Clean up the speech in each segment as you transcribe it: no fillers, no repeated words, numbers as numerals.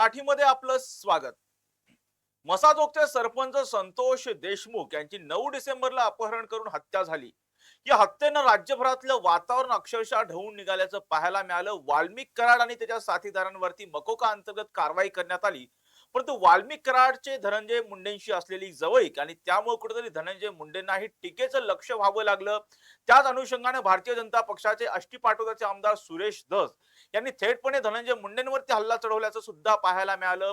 मराठीमध्ये आपलं स्वागत. मसाजोगचे सरपंच संतोष देशमुख यांची 9 डिसेंबरला अपहरण करून हत्या झाली. या हत्येनं राज्यभरातलं वातावरण अक्षरशः ढवळून निघाल्याचं पाहायला मिळालं. वाल्मिक कराड आणि त्याच्या साथीदारांवरती मकोका अंतर्गत कारवाई करण्यात आली, परंतु वाल्मिक कराडचे धनंजय मुंडेंशी असलेली जवळीक आणि त्यामुळे कुठेतरी धनंजय मुंडेंनाही टीकेचं लक्ष व्हावं लागलं. त्याच अनुषंगाने भारतीय जनता पक्षाचे आष्टी पाटोद्याचे आमदार सुरेश धस यांनी थेटपणे धनंजय मुंडेंवरती हल्ला चढवल्याचं सुद्धा पाहायला मिळालं.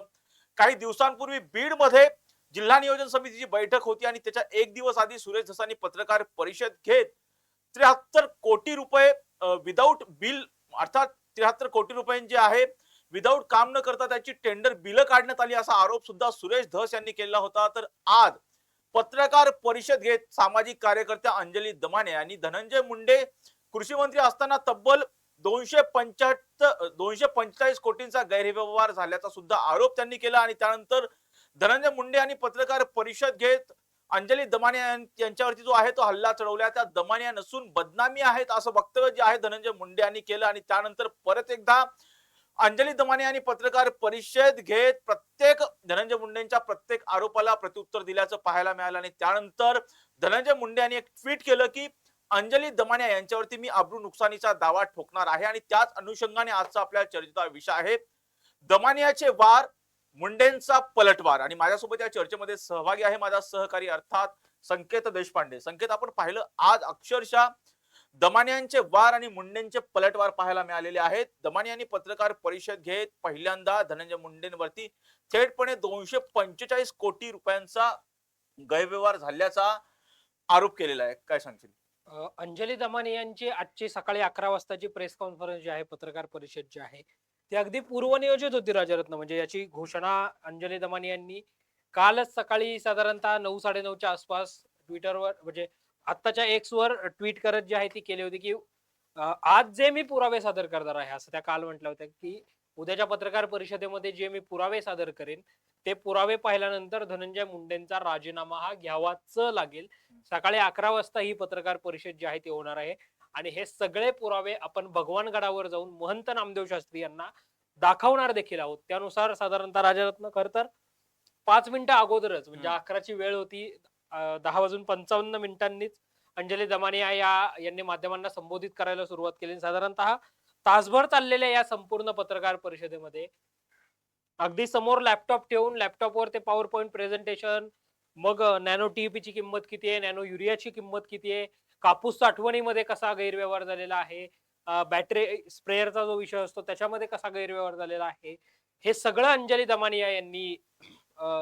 काही दिवसांपूर्वी बीडमध्ये जिल्हा नियोजन समितीची बैठक होती आणि त्याच्या एक दिवस आधी सुरेश धसांनी पत्रकार परिषद घेत 73 कोटी रुपये विदाऊट बिल, अर्थात 73 कोटी रुपये जे आहे विदाऊट काम न करता त्याची टेंडर बिल काढण्यात आली असा आरोप सुद्धा सुरेश धस यांनी केला होता. तर आज पत्रकार परिषद घेत सामाजिक कार्यकर्त्या अंजली दमाने आणि धनंजय मुंडे कृषी मंत्री असताना तब्बल 245 कोटींचा गैरव्यवहार झाल्याचा सुद्धा आरोप त्यांनी केला. आणि त्यानंतर धनंजय मुंडे यांनी पत्रकार परिषद घेत अंजली दमाने यांच्यावरती जो आहे तो हल्ला चढवला. त्या दमानिया नसून बदनामी आहेत असं वक्तव्य जे आहे धनंजय मुंडे यांनी केलं. आणि त्यानंतर परत एकदा अंजली दमाने यांनी पत्रकार परिषद घेत प्रत्येक धनंजय मुंडेंच्या प्रत्येक आरोपाला प्रत्युत्तर दिल्याचं पाहायला मिळालं. आणि त्यानंतर धनंजय मुंडे यांनी एक ट्विट केलं की अंजली दमानिया यांच्यावरती मी अब्रू नुकसानीचा दावा ठोकणार आहे. आणि त्याच अनुषंगाने आजचा आपल्या चर्चेचा विषय आहे दमानियाचे वार, मुंडेंचा पलटवार. आणि माझ्यासोबत या चर्चेमध्ये सहभागी आहे माझा सहकारी अर्थात संकेत देशपांडे. संकेत, आपण पाहिलं आज अक्षरशः दमानियांचे वार आणि मुंडेंचे पलटवार पाहायला मिळालेले आहेत. दमानियांनी पत्रकार परिषद घेत पहिल्यांदा धनंजय मुंडेंवरती थेटपणे 245 कोटी रुपयांचा गैरव्यवहार झाल्याचा आरोप केलेला आहे. काय सांगशील? अंजली दमाने यांची आजची सकाळी 11 वाजताची प्रेस कॉन्फरन्स जी आहे, पत्रकार परिषद जी आहे, ती अगदी पूर्वनियोजित होती राजरत्न. म्हणजे याची घोषणा अंजली दमाने यांनी कालच सकाळी साधारणतः 9-9:30च्या आसपास ट्विटरवर, म्हणजे आत्ताच्या एक्स वर ट्विट करत जी आहे ती केली होती की आज जे मी पुरावे सादर करणार आहे, असं त्या काल म्हटलं होतं की उद्याच्या पत्रकार परिषदेमध्ये जे मी पुरावे सादर करेन ते पुरावे पाहिल्यानंतर धनंजय मुंडेंचा राजीनामा हा घ्यावाच लागेल. सकाळी 11 वाजता ही पत्रकार परिषद जी आहे ती होणार आहे आणि हे सगळे पुरावे आपण भगवानगडावर जाऊन महंत नामदेव शास्त्री यांना दाखवणार देखील आहोत. त्यानुसार साधारणतः राजरत्न खर तर 5 मिनिटं अगोदरच, म्हणजे 11ची वेळ होती, 10:55 अंजली दमानिया यांनी माध्यमांना संबोधित करायला सुरुवात केली. साधारणतः तासभर चाललेल्या या संपूर्ण पत्रकार परिषदेमध्ये अगदी समोर लॅपटॉप ठेवून लॅपटॉपवर ते पॉवर पॉइंट प्रेझेंटेशन, मग नॅनो टीईपी ची किंमत किती आहे, नॅनो युरियाची किंमत किती आहे, कापूस साठवणीमध्ये कसा गैरव्यवहार झालेला आहे, बॅटरी स्प्रेअरचा जो विषय असतो त्याच्यामध्ये कसा गैरव्यवहार झालेला आहे, हे सगळं अंजली दमानिया यांनी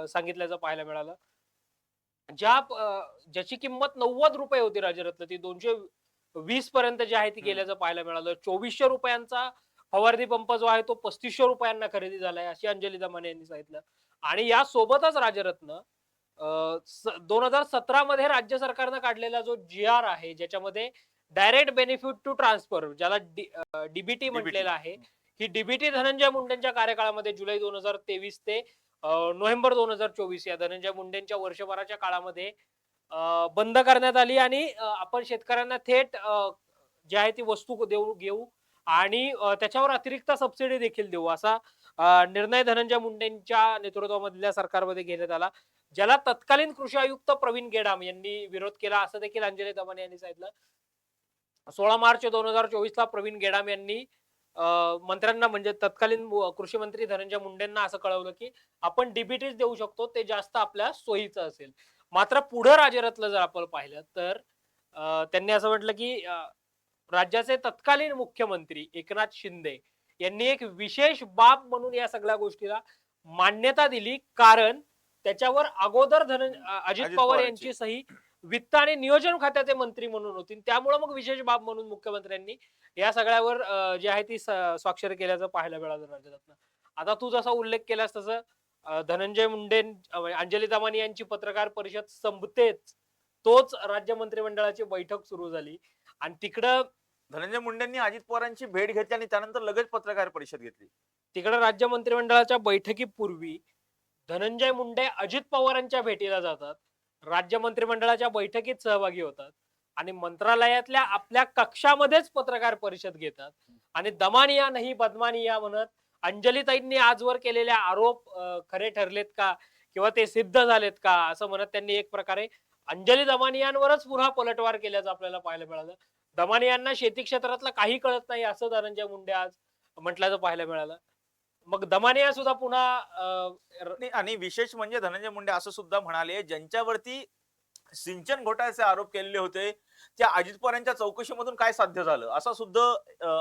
सांगितल्याचं पाहायला मिळालं. ज्याची किंमत 90 रुपये होती राजरत्न, ती 220 पर्यंत जी आहे ती गेल्याचं पाहायला मिळालं. 2400 रुपयांचा फवारणी पंप जो आहे तो 3500 रुपयांना खरेदी झालाय, अशी अंजली दमाने यांनी सांगितलं. आणि या सोबतच राजरत्न 2017 मध्ये राज्य सरकारनं काढलेला जो जी आर आहे, ज्याच्यामध्ये डायरेक्ट बेनिफिट टू ट्रान्सफर, ज्याला डीबीटी म्हटलेलं आहे, ही डीबीटी धनंजय मुंडेंच्या कार्यकाळामध्ये जुलै 2023 ते नोव्हेंबर 2024 या धनंजय मुंडेंच्या वर्षभराच्या काळामध्ये बंद करण्यात आली. आणि आपण शेतकऱ्यांना थेट जी आहे ती वस्तू घेऊ आणि त्याच्यावर अतिरिक्त सबसिडी देखील देऊ, असा निर्णय धनंजय मुंडेंच्या नेतृत्वामधल्या सरकारमध्ये घेण्यात आला, ज्याला तत्कालीन कृषी आयुक्त प्रवीण गेडाम यांनी विरोध केला, असं देखील अंजली दमाने यांनी सांगितलं. 16 मार्च 2024 ला प्रवीण गेडाम यांनी मंत्र्यांना, म्हणजे तत्कालीन कृषी मंत्री धनंजय मुंडेंना असं कळवलं की आपण डीबीटीच देऊ शकतो, ते जास्त आपल्या सोयीचं असेल. मात्र पुढे राजरत्न जर आपण पाहिलं तर त्यांनी असं म्हटलं की राज्याचे तत्कालीन मुख्यमंत्री एकनाथ शिंदे यांनी एक विशेष बाब म्हणून या सगळ्या गोष्टीला मान्यता दिली, कारण त्याच्यावर अगोदर अजित पवार यांची सही वित्त आणि नियोजन खात्याचे मंत्री म्हणून होती. त्यामुळे मग विशेष बाब म्हणून मुख्यमंत्र्यांनी या सगळ्यावर जी आहे ती स्वाक्षरी केल्याचं पाहायला मिळालं राजरत्न. आता तू जसा उल्लेख केलास तसं धनंजय मुंडे अंजली दमाने यांची पत्रकार परिषद संपतेच तोच राज्य मंत्रिमंडळाची बैठक सुरू झाली आणि तिकडं धनंजय मुंडेंनी अजित पवारांची भेट घेतली आणि त्यानंतर लगेच पत्रकार परिषद घेतली. तिकडे राज्य मंत्रिमंडळाच्या बैठकीपूर्वी धनंजय मुंडे अजित पवारांच्या भेटीला जातात, राज्य मंत्रिमंडळाच्या बैठकीत सहभागी होतात आणि मंत्रालयातल्या आपल्या कक्षामध्येच पत्रकार परिषद घेतात आणि दमानिया नाही बदमानिया म्हणत अंजलीताईंनी आजवर केलेले आरोप खरे ठरलेत का किंवा ते सिद्ध झालेत का असं म्हणत त्यांनी एक प्रकारे अंजली दमानियांवरच पुन्हा पलटवार केल्याचं आपल्याला पाहायला मिळालं. दमानियांना शेती क्षेत्रातलं काही कळत नाही असं धनंजय मुंडे आज म्हटल्याचं पाहायला मिळालं. मग दमानिया सुद्धा पुन्हा आणि विशेष म्हणजे धनंजय मुंडे असं सुद्धा म्हणाले, ज्यांच्यावरती सिंचन घोटाळ्याचे आरोप केलेले होते त्या अजित पवारांच्या चौकशीमधून काय साध्य झालं असं सुद्धा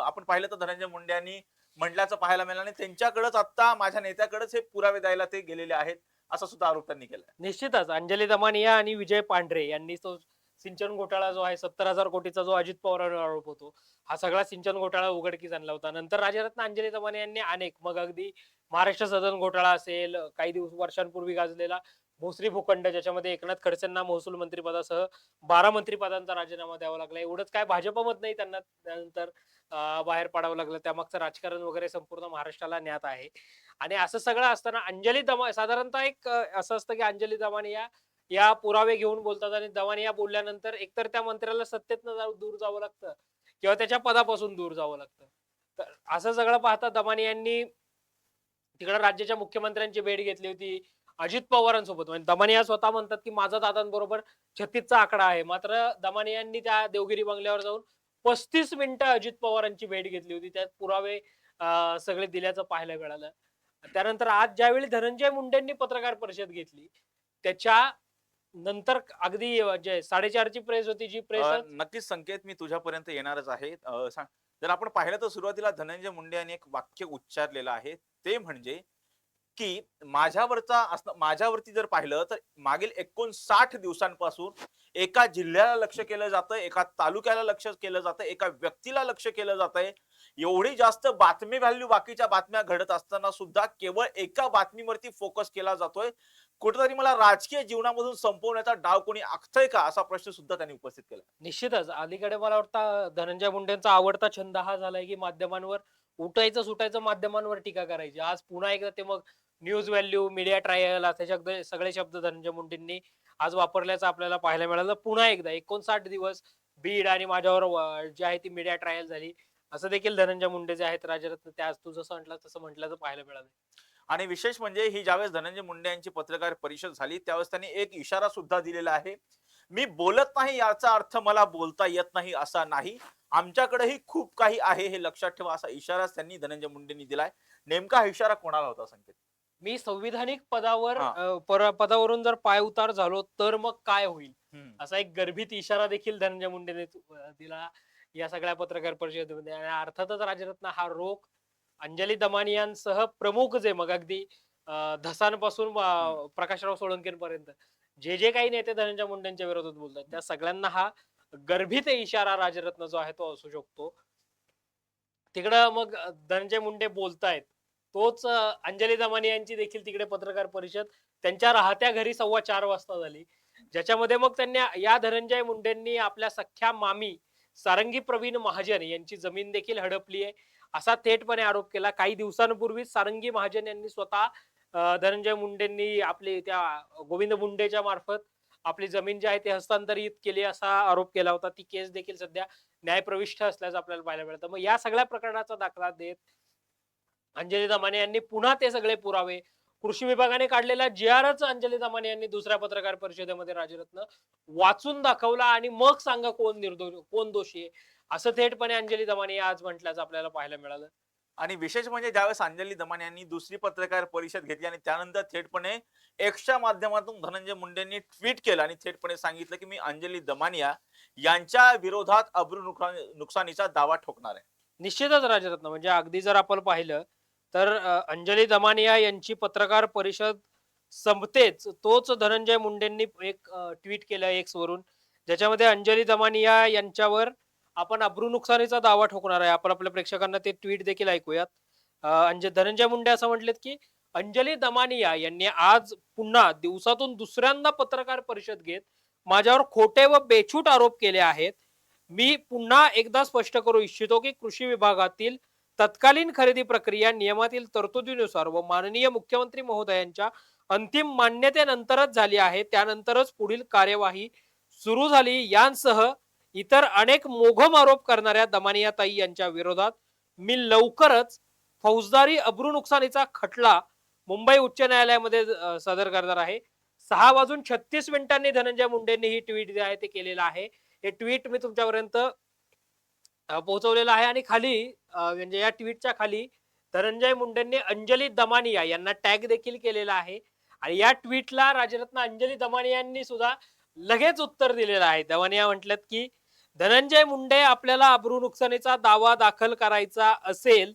आपण पाहिलं तर धनंजय मुंडे यांनी म्हटल्याचं पाहायला मिळालं. आणि त्यांच्याकडेच आता माझ्या नेत्याकडेच हे पुरावे द्यायला ते गेलेले आहेत असा सुद्धा आरोप त्यांनी केला. निश्चितच अंजली दमानिया आणि विजय पांढरे यांनी तो सिंचन घोटाळा जो आहे 70,000 कोटीचा जो अजित पवारांवर आरोप होतो हा सगळा सिंचन घोटाळा उघडकीस आणला होता. नंतर राजरत्न अंजली दमानिया यांनी अनेक मग अगदी महाराष्ट्र सदन घोटाळा असेल, काही वर्षांपूर्वी गाजलेला भोसरी भूखंड ज्याच्यामध्ये एकनाथ खडसेंना महसूल मंत्रिपदासह 12 मंत्रिपदांचा राजीनामा द्यावा लागला. एवढंच काय भाजपमध्ये नाही त्यांना त्यानंतर बाहेर पडावं लागलं. त्यामागचं राजकारण वगैरे संपूर्ण महाराष्ट्राला ज्ञात आहे. आणि असं सगळं असताना साधारणतः एक असं असतं की अंजली दमानिया या पुरावे घेऊन बोलतात आणि दमानिया बोलल्यानंतर एकतर त्या मंत्र्याला सत्तेतनं दूर जावं लागतं किंवा त्याच्या पदापासून दूर जावं लागतं. तर असं सगळं पाहता दमानियांनी तिकडे राज्याच्या मुख्यमंत्र्यांची भेट घेतली होती अजित पवारांसोबत. म्हणजे दमानिया स्वतः म्हणतात की माझा दादांबरोबर 36चा आकडा आहे. मात्र दमानियांनी त्या देवगिरी बंगल्यावर जाऊन 35 मिनिटं अजित पवारांची भेट घेतली होती. त्यात पुरावे सगळे दिल्याचं पाहायला मिळालं. त्यानंतर आज ज्यावेळी धनंजय मुंडेंनी पत्रकार परिषद घेतली त्याच्या नंतर अगदी जे 4:30ची प्रेस होती जी प्रेस नक्कीच संकेत मी तुझ्यापर्यंत येणारच आहे. सांग, जर आपण पाहिलं तर सुरुवातीला धनंजय मुंडे यांनी एक वाक्य उच्चारलेलं आहे ते म्हणजे की माझ्यावरती जर पाहिलं तर मागील 59 दिवसांपासून एका जिल्ह्याला लक्ष केलं जातं, एका तालुक्याला लक्ष केलं जातं, एका व्यक्तीला लक्ष केलं जातंय. एवढी जास्त बातमी व्हॅल्यू बाकीच्या बातम्या घडत असताना सुद्धा केवळ एका बातमीवरती फोकस केला जातोय. कुठेतरी मला राजकीय जीवनामधून संपवण्याचा डाव कोणी आखतंय का असा प्रश्न सुद्धा त्यांनी उपस्थित केला. निश्चितच अलीकडे मला वाटतं धनंजय मुंडेंचा आवडता छंद हा झालाय की माध्यमांवर उठायचं सुटायचं, माध्यमांवर टीका करायची. आज पुन्हा एकदा ते मग न्यूज व्हॅल्यू, मीडिया ट्रायल असे सगळे शब्द धनंजय मुंडेंनी आज वापरल्याचं आपल्याला पाहायला मिळालं. पुन्हा एकदा 59 दिवस बीड आणि माझ्यावर जी आहे ती मीडिया ट्रायल झाली असं देखील धनंजय मुंडे जे आहेत राजरत्न त्या आज तू जसं म्हटलं तसं म्हटल्याचं पाहायला मिळालं. आणि विशेष म्हणजे ही ज्यावेळेस धनंजय मुंडे यांची पत्रकार परिषद झाली त्यावेळेस त्यांनी एक इशारा सुद्धा दिलेला आहे. मी बोलत नाही याचा अर्थ मला बोलता येत नाही असा नाही, आमच्याकडेही खूप काही आहे हे लक्षात ठेवा असा इशारा त्यांनी धनंजय मुंडेंनी दिलाय. नेमका हा इशारा कोणाला होता संकेत? मी संविधानिक पदावरून जर पाय उतार झालो तर मग काय होईल असा एक गर्भित इशारा देखील धनंजय मुंडेने दिला या सगळ्या पत्रकार परिषदेमध्ये. आणि अर्थातच राजरत्न हा रोख अंजली दमानियांसह प्रमुख जे मग अगदी धसांपासून प्रकाशराव सोळंकेंपर्यंत जे काही नेते धनंजय मुंडेंच्या विरोधात बोलतात त्या सगळ्यांना हा गर्भित इशारा राजरत्न जो आहे तो असू शकतो. तिकडं मग धनंजय मुंडे बोलतायत तोच अंजली दमानियांची देखील तिकडे पत्रकार परिषद त्यांच्या राहत्या घरी 4:15 वाजता झाली, ज्याच्यामध्ये मग त्यांनी या धनंजय मुंडेंनी आपल्या सख्या मामी सारंगी प्रवीण महाजन यांची जमीन देखील हडपली आहे असा थेटपणे आरोप केला. काही दिवसांपूर्वी सारंगी महाजन यांनी स्वतः धनंजय मुंडेंनी आपली त्या गोविंद मुंडेच्या मार्फत आपली जमीन जी आहे ती हस्तांतरित केली असा आरोप केला होता. ती केस देखील सध्या न्यायप्रविष्ठ असल्याचं आपल्याला पाहायला मिळतं. मग या सगळ्या प्रकरणाचा दाखला देत अंजली दमाने यांनी पुन्हा ते सगळे पुरावे कृषी विभागाने काढलेला जी.आरच अंजली दमाने यांनी दुसऱ्या पत्रकार परिषदेमध्ये राजरत्न वाचून दाखवला आणि मग सांगा कोण निर्दोष कोण दोषी आहे असं थेटपणे अंजली दमाने आज म्हटल्याचं आपल्याला पाहायला मिळालं. आणि विशेष म्हणजे ज्यावेळेस अंजली दमाने यांनी दुसरी पत्रकार परिषद घेतली आणि त्यानंतर थेटपणे एक्सच्या माध्यमातून धनंजय मुंडेंनी ट्विट केलं आणि थेटपणे सांगितलं की मी अंजली दमानिया यांच्या विरोधात अब्रू नुकसानीचा दावा ठोकणार आहे. निश्चितच राजरत्न म्हणजे अगदी जर आपण पाहिलं तर अंजली दमानिया यांची पत्रकार परिषद संपतेच तोच धनंजय मुंडेंनी एक ट्विट केलं एक्स वरून, ज्याच्यामध्ये अंजली दमानिया यांच्यावर आपण अब्रू नुकसानीचा दावा ठोकणार आहे. आपण आपल्या प्रेक्षकांना ते ट्विट देखील ऐकूयात. धनंजय मुंडे असं म्हटलेत की अंजली दमानिया यांनी आज पुन्हा दिवसातून दुसऱ्यांदा पत्रकार परिषद घेत माझ्यावर खोटे व बेछूट आरोप केले आहेत. मी पुन्हा एकदा स्पष्ट करू इच्छितो की कृषी विभागातील तत्कालीन खरेदी प्रक्रिया नियमातील तरतुदीनुसार व माननीय मुख्यमंत्री महोदयांच्या अंतिम मान्यतेनंतरच झाली आहे. त्यानंतरच पुढील कार्यवाही सुरू झाली. यांसह इतर अनेक मोघम आरोप करणाऱ्या दमानियाताई यांच्या विरोधात मी लवकरच फौजदारी अब्रू नुकसानीचा खटला मुंबई उच्च न्यायालयामध्ये सादर करणार आहे. 6:36 धनंजय मुंडेंनी ही ट्विट जे आहे ते केलेलं आहे. हे ट्विट मी तुमच्यापर्यंत पोहोचवलेलं आहे आणि खाली म्हणजे या ट्विटच्या खाली धनंजय मुंडेंनी अंजली दमानिया यांना टॅग देखील केलेला आहे आणि या ट्विटला राजरत्न अंजली दमानिया यांनी सुद्धा लगेच उत्तर दिलेलं आहे. दमानिया म्हटल्यात की धनंजय मुंडे आपल्याला अब्रू नुकसानीचा दावा दाखल करायचा असेल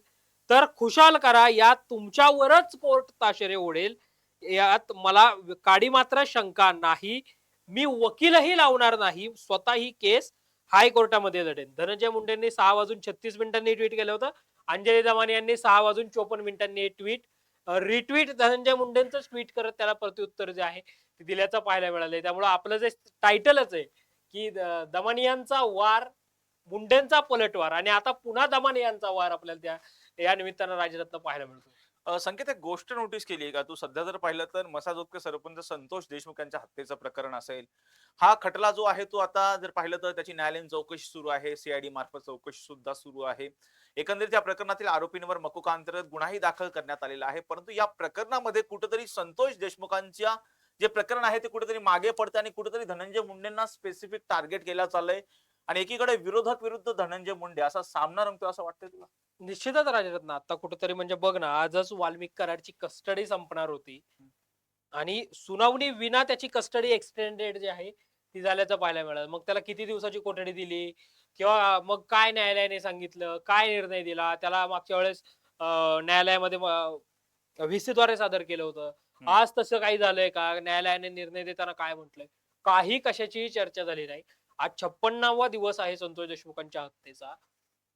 तर खुशाल करा, यात तुमच्यावरच कोर्ट ताशेरे ओढेल, यात मला काडी मात्र शंका नाही. मी वकीलही लावणार नाही, स्वतः ही केस हायकोर्टामध्ये लढेन. धनंजय मुंडेंनी 6:36 ट्विट केलं होतं. अंजली दमानिया यांनी 6:54 हे ट्विट रिट्विट धनंजय मुंडेंचं ट्विट करत त्याला प्रत्युत्तर जे आहे ते दिल्याचं पाहायला मिळालंय. त्यामुळे आपलं जे टायटलच आहे की दमानियांचा वार, मुंडेंचा पलटवार आणि आता पुन्हा दमानियांचा वार आपल्याला त्या या निमित्तानं राजरत्न पाहायला मिळतो. संकेत, एक गोष्ट नोटीस केली आहे का तू? सध्या जर पाहिलं तर मसाजोगचे सरपंच संतोष देशमुख यांच्या हत्येचं प्रकरण असेल, हा खटला जो आहे तो आता जर पाहिलं तर त्याची न्यायालयीन चौकशी सुरू आहे, सीआयडी मार्फत चौकशी सुद्धा सुरू आहे. एकंदरीत या प्रकरणातील आरोपींवर मकोका अंतर्गत गुन्हाही दाखल करण्यात आलेला आहे. परंतु या प्रकरणामध्ये कुठेतरी संतोष देशमुखांच्या जे प्रकरण आहे ते कुठेतरी मागे पडते आणि कुठेतरी धनंजय मुंडेंना स्पेसिफिक टार्गेट केलं चाललंय आणि एकीकडे विरोधक विरुद्ध धनंजय मुंडे असा सामना रंगतोय असं वाटतंय तुला? निश्चितच राजरत्न आता कुठेतरी म्हणजे बघ ना, आजच वाल्मिक कराडची कस्टडी संपणार होती आणि सुनावणी विना त्याची कस्टडी एक्सटेंडेड जी आहे ती झाल्याचं पाहायला मिळालं. मग त्याला किती दिवसाची कोठडी दिली किंवा मग काय न्यायालयाने सांगितलं, काय निर्णय दिला, त्याला मागच्या वेळेस न्यायालयामध्ये व्हीसी द्वारे सादर केलं होतं. आज तसं काही झालंय का? न्यायालयाने निर्णय देताना काय म्हटलंय? काही कशाचीही चर्चा झाली नाही. आज 56वा दिवस आहे संतोष देशमुखांच्या हत्येचा.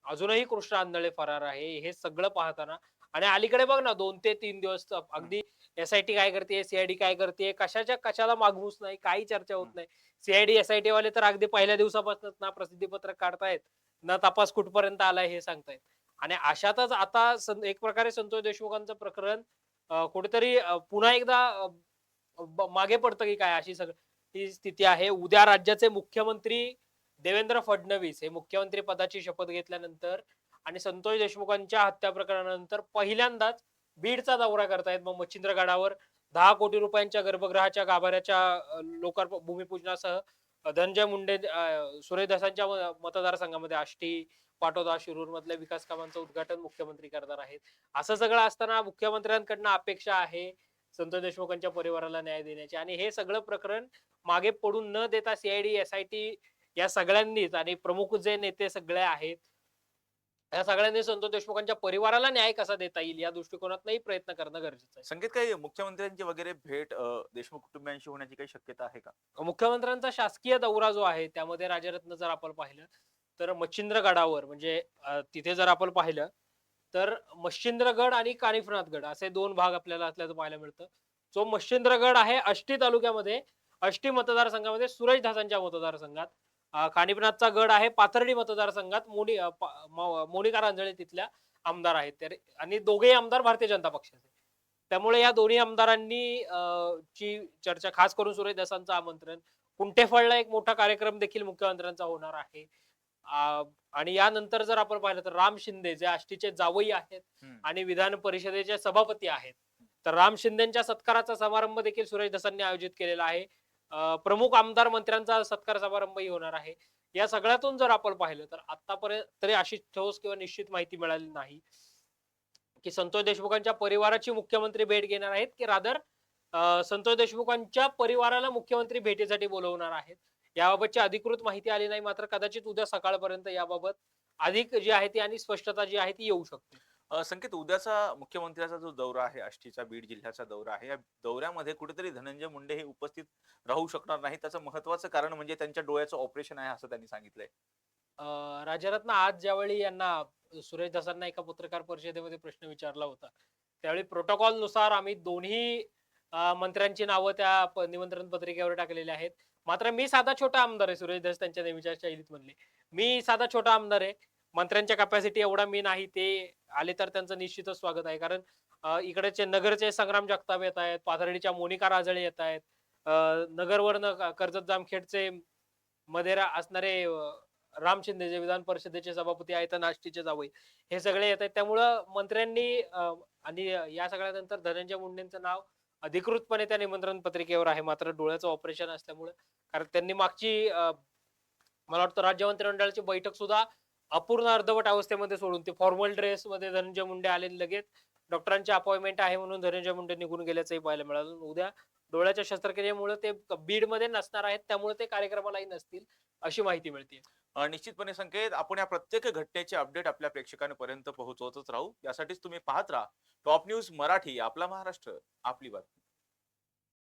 अजूनही कृष्ण आंधळे फरार आहे. हे सगळं पाहताना आणि अलीकडे बघ ना 2 ते 3 दिवस अगदी एसआयटी काय करते, सीआयडी काय करते, कशाच्या कशाला मागमूस नाही, काही चर्चा होत नाही. सीआयडी एसआयटी वाले तर अगदी पहिल्या दिवसापासूनच ना प्रसिद्धीपत्रक काढतायत, ना तपास कुठपर्यंत आलाय हे सांगतायत. आणि अशातच आता एक प्रकारे संतोष देशमुखांचं प्रकरण कुठेतरी पुन्हा एकदा मागे पडतं की काय, अशी ही स्थिती आहे. उद्या राज्याचे मुख्यमंत्री देवेंद्र फडणवीस हे मुख्यमंत्री पदाची शपथ घेतल्यानंतर आणि संतोष देशमुखांच्या हत्या प्रकरणानंतर पहिल्यांदाच बीडचा दौरा करतायत. मग मच्छिंद्रगडावर 10 कोटी रुपयांच्या गर्भगृहाच्या गाभाऱ्याच्या लोकार्पण भूमिपूजनासह धनंजय मुंडे सुरेश धसांच्या मतदारसंघामध्ये आष्टी, पाटोदा, शिरूर मधल्या विकास कामांचं उद्घाटन मुख्यमंत्री करणार आहेत. असं सगळं असताना मुख्यमंत्र्यांकडनं अपेक्षा आहे संतोष देशमुखांच्या परिवाराला न्याय देण्याची आणि हे सगळं प्रकरण मागे पडून न देता सीआयडी एसआयटी या सगळ्यांनीच आणि प्रमुख जे नेते सगळे आहेत या सगळ्यांनी संतोष देशमुखांच्या परिवाराला न्याय कसा देता येईल या दृष्टिकोनातही प्रयत्न करणं गरजेचं आहे. संकेत, काही मुख्यमंत्र्यांची वगैरे भेट देशमुख कुटुंबियांशी होण्याची काही शक्यता आहे का? मुख्यमंत्र्यांचा शासकीय दौरा जो आहे त्यामध्ये राजरत्न जर आपण पाहिलं तर मच्छिंद्रगडावर म्हणजे तिथे जर आपण पाहिलं तर मच्छिंद्रगड आणि कानिफनाथगड असे 2 भाग आपल्याला असल्याचं पाहायला मिळतं. जो मच्छिंद्रगड आहे आष्टी तालुक्यामध्ये, आष्टी मतदारसंघामध्ये सुरेश धसांच्या मतदारसंघात, कानिफनाथचा गड आहे पाथर्डी मतदारसंघात, मोनिका रांजळे तिथल्या आमदार आहेत आणि दोघेही आमदार भारतीय जनता पक्षाचे. त्यामुळे या दोन्ही आमदारांनी ची चर्चा, खास करून सुरेश धसांचं आमंत्रण, कुंटेफळला एक मोठा कार्यक्रम देखील मुख्यमंत्र्यांचा होणार आहे. आणि यानंतर जर आपण पाहिलं तर राम शिंदे जे आष्टीचे जावई आहेत आणि विधान परिषदेचे सभापती आहेत, तर राम शिंदेच्या सत्काराचा समारंभ देखील सुरेश धसांनी आयोजित केलेला आहे. प्रमुख आमदार मंत्र्यांचा सत्कार समारंभही होणार आहे. या सगळ्यातून जर आपण पाहिलं तर आतापर्यंत तरी अशी ठोस किंवा निश्चित माहिती मिळाली नाही की संतोष देशमुखांच्या परिवाराची मुख्यमंत्री भेट घेणार आहेत की रादर संतोष देशमुखांच्या परिवाराला मुख्यमंत्री भेटीसाठी बोलवणार आहेत. याबाबतची अधिकृत माहिती आली नाही. मात्र कदाचित उद्या सकाळपर्यंत याबाबत अधिक जी आहे ती आणि स्पष्टता जी आहे ती येऊ शकते. संकेत, उद्याचा मुख्यमंत्र्याचा जो दौरा आहे, आष्टीचा बीड जिल्ह्याचा दौरा आहे, या दौऱ्यामध्ये कुठेतरी धनंजय मुंडे हे उपस्थित राहू शकणार नाही. त्याचं महत्वाचं कारण म्हणजे त्यांच्या डोळ्याचं ऑपरेशन आहे असं त्यांनी सांगितलंय. राजरत्न आज ज्यावेळी यांना सुरेश धसांना एका पत्रकार परिषदेमध्ये प्रश्न विचारला होता त्यावेळी प्रोटोकॉल नुसार आम्ही दोन्ही मंत्र्यांची नावं त्या निमंत्रण पत्रिकेवर टाकलेली आहेत. मात्र मी साधा छोटा आमदार आहे. सुरेश धस त्यांच्या नेहमीच्या शैलीत म्हणले, मी साधा छोटा आमदार आहे, मंत्र्यांच्या कॅपॅसिटी एवढा मी नाही. ते आले तर त्यांचं निश्चितच स्वागत आहे. कारण इकडेचे नगरचे संग्राम जगताप येत आहेत, पाथर्डीच्या मोनिका राजळे येत आहेत, नगरवरनं कर्जत जामखेडचे मधेरा असणारे राम शिंदे जे विधान परिषदेचे सभापती आहेत आणि आष्टीचे जावई हे सगळे येत आहेत. त्यामुळं मंत्र्यांनी आणि या सगळ्यानंतर धनंजय मुंडेंचं नाव अधिकृतपणे त्या निमंत्रण पत्रिकेवर आहे. मात्र डोळ्याचं ऑपरेशन असल्यामुळे, कारण त्यांनी मागची मला वाटतं राज्य मंत्रिमंडळाची बैठक सुद्धा अपूर्ण अर्धवट अवस्थेमध्ये सोडून ते फॉर्मल ड्रेस मध्ये धनंजय मुंडे आले, लगेच डॉक्टरांची अपॉइंटमेंट आहे म्हणून धनंजय मुंडे निघून गेल्याचंही पाहायला मिळालं. उद्या डोळ्याच्या शस्त्रक्रियेमुळे ते बीड मध्ये नसणार आहेत, त्यामुळे ते कार्यक्रमालाही नसतील अशी माहिती मिळते. निश्चितपणे संकेत, आपण या प्रत्येक घटनेचे अपडेट आपल्या प्रेक्षकांपर्यंत पोहोचवतच राहू. यासाठीच तुम्ही पाहत राहा टॉप न्यूज मराठी. आपला महाराष्ट्र, आपली बातमी.